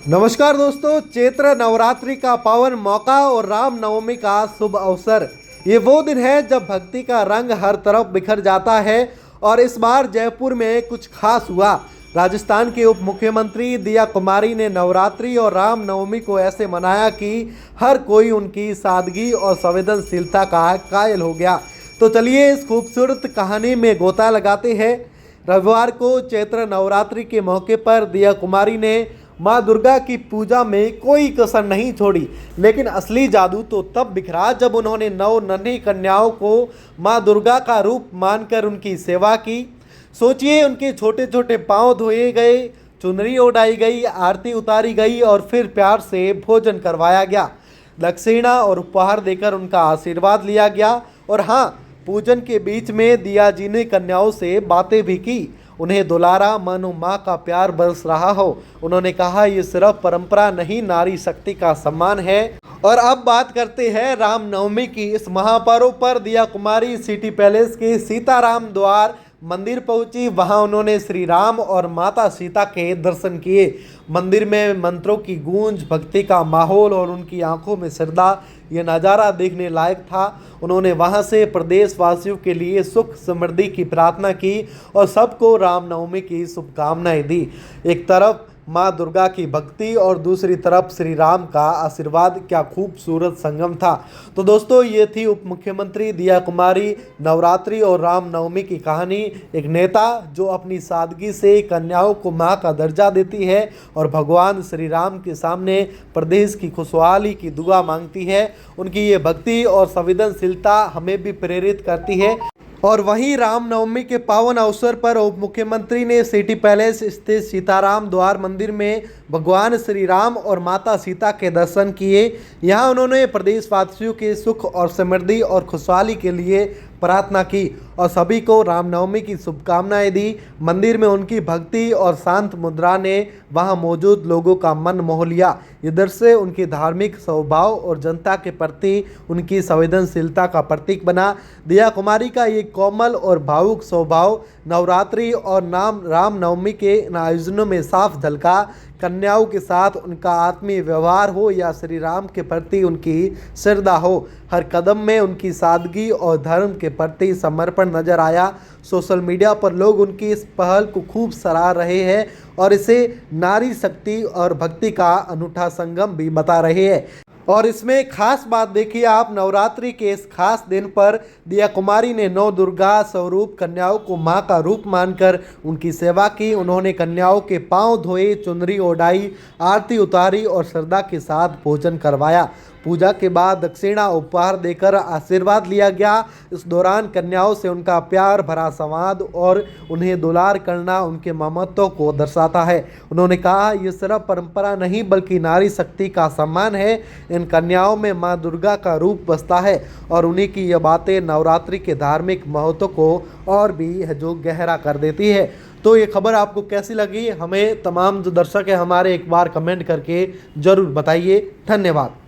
नमस्कार दोस्तों, चैत्र नवरात्रि का पावन मौका और राम नवमी का शुभ अवसर। ये वो दिन है जब भक्ति का रंग हर तरफ बिखर जाता है। और इस बार जयपुर में कुछ खास हुआ। राजस्थान के उप मुख्यमंत्री दिया कुमारी ने नवरात्रि और राम नवमी को ऐसे मनाया कि हर कोई उनकी सादगी और संवेदनशीलता का कायल हो गया। तो चलिए इस खूबसूरत कहानी में गोता लगाते हैं। रविवार को चैत्र नवरात्रि के मौके पर दिया कुमारी ने माँ दुर्गा की पूजा में कोई कसर नहीं छोड़ी। लेकिन असली जादू तो तब बिखरा जब उन्होंने 9 नन्ही कन्याओं को माँ दुर्गा का रूप मानकर उनकी सेवा की। सोचिए, उनके छोटे छोटे पांव धोए गए, चुनरी ओढ़ाई गई, आरती उतारी गई और फिर प्यार से भोजन करवाया गया। दक्षिणा और उपहार देकर उनका आशीर्वाद लिया गया। और हाँ, पूजन के बीच में दिया जी ने कन्याओं से बातें भी की, उन्हें दुलारा, मानो माँ का प्यार बरस रहा हो। उन्होंने कहा, ये सिर्फ परंपरा नहीं, नारी शक्ति का सम्मान है। और अब बात करते हैं रामनवमी की। इस महापर्व पर दिया कुमारी सिटी पैलेस के सीताराम द्वार मंदिर पहुंची। वहां उन्होंने श्री राम और माता सीता के दर्शन किए। मंदिर में मंत्रों की गूंज, भक्ति का माहौल और उनकी आंखों में श्रद्धा, ये नज़ारा देखने लायक था। उन्होंने वहां से प्रदेशवासियों के लिए सुख समृद्धि की प्रार्थना की और सबको रामनवमी की शुभकामनाएं दी। एक तरफ माँ दुर्गा की भक्ति और दूसरी तरफ श्री राम का आशीर्वाद, क्या खूबसूरत संगम था। तो दोस्तों, ये थी उप मुख्यमंत्री दिया कुमारी नवरात्रि और रामनवमी की कहानी। एक नेता जो अपनी सादगी से कन्याओं को माँ का दर्जा देती है और भगवान श्री राम के सामने प्रदेश की खुशहाली की दुआ मांगती है। उनकी ये भक्ति और संवेदनशीलता हमें भी प्रेरित करती है। और वहीं रामनवमी के पावन अवसर पर उप मुख्यमंत्री ने सिटी पैलेस स्थित सीताराम द्वार मंदिर में भगवान श्री राम और माता सीता के दर्शन किए। यहाँ उन्होंने प्रदेशवासियों के सुख और समृद्धि और खुशहाली के लिए प्रार्थना की और सभी को रामनवमी की शुभकामनाएं दी। मंदिर में उनकी भक्ति और शांत मुद्रा ने वहां मौजूद लोगों का मन मोह लिया। ये दृश्य उनके धार्मिक स्वभाव और जनता के प्रति उनकी संवेदनशीलता का प्रतीक बना। दिया कुमारी का ये कोमल और भावुक स्वभाव नवरात्रि और रामनवमी के आयोजनों में साफ झलका। कन्याओं के साथ उनका आत्मीय व्यवहार हो या श्री राम के प्रति उनकी श्रद्धा हो, हर कदम में उनकी सादगी और धर्म के प्रति समर्पण नजर आया। सोशल मीडिया पर लोग उनकी इस पहल को खूब सराह रहे हैं और इसे नारी शक्ति और भक्ति का अनूठा संगम भी बता रहे हैं। और इसमें खास बात देखिए आप, नवरात्रि के इस खास दिन पर दिया कुमारी ने 9 दुर्गा स्वरूप कन्याओं को मां का रूप मानकर उनकी सेवा की। उन्होंने कन्याओं के पांव धोए, चुनरी ओढ़ाई, आरती उतारी और श्रद्धा के साथ भोजन करवाया। पूजा के बाद दक्षिणा उपहार देकर आशीर्वाद लिया गया। इस दौरान कन्याओं से उनका प्यार भरा संवाद और उन्हें दुलार करना उनके ममत्व को दर्शाता है। उन्होंने कहा, ये सिर्फ परंपरा नहीं बल्कि नारी शक्ति का सम्मान है। इन कन्याओं में माँ दुर्गा का रूप बसता है और उन्हीं की ये बातें नवरात्रि के धार्मिक महत्व को और भी जो गहरा कर देती है। तो ये खबर आपको कैसी लगी, हमें तमाम जो दर्शक है हमारे एक बार कमेंट करके ज़रूर बताइए। धन्यवाद।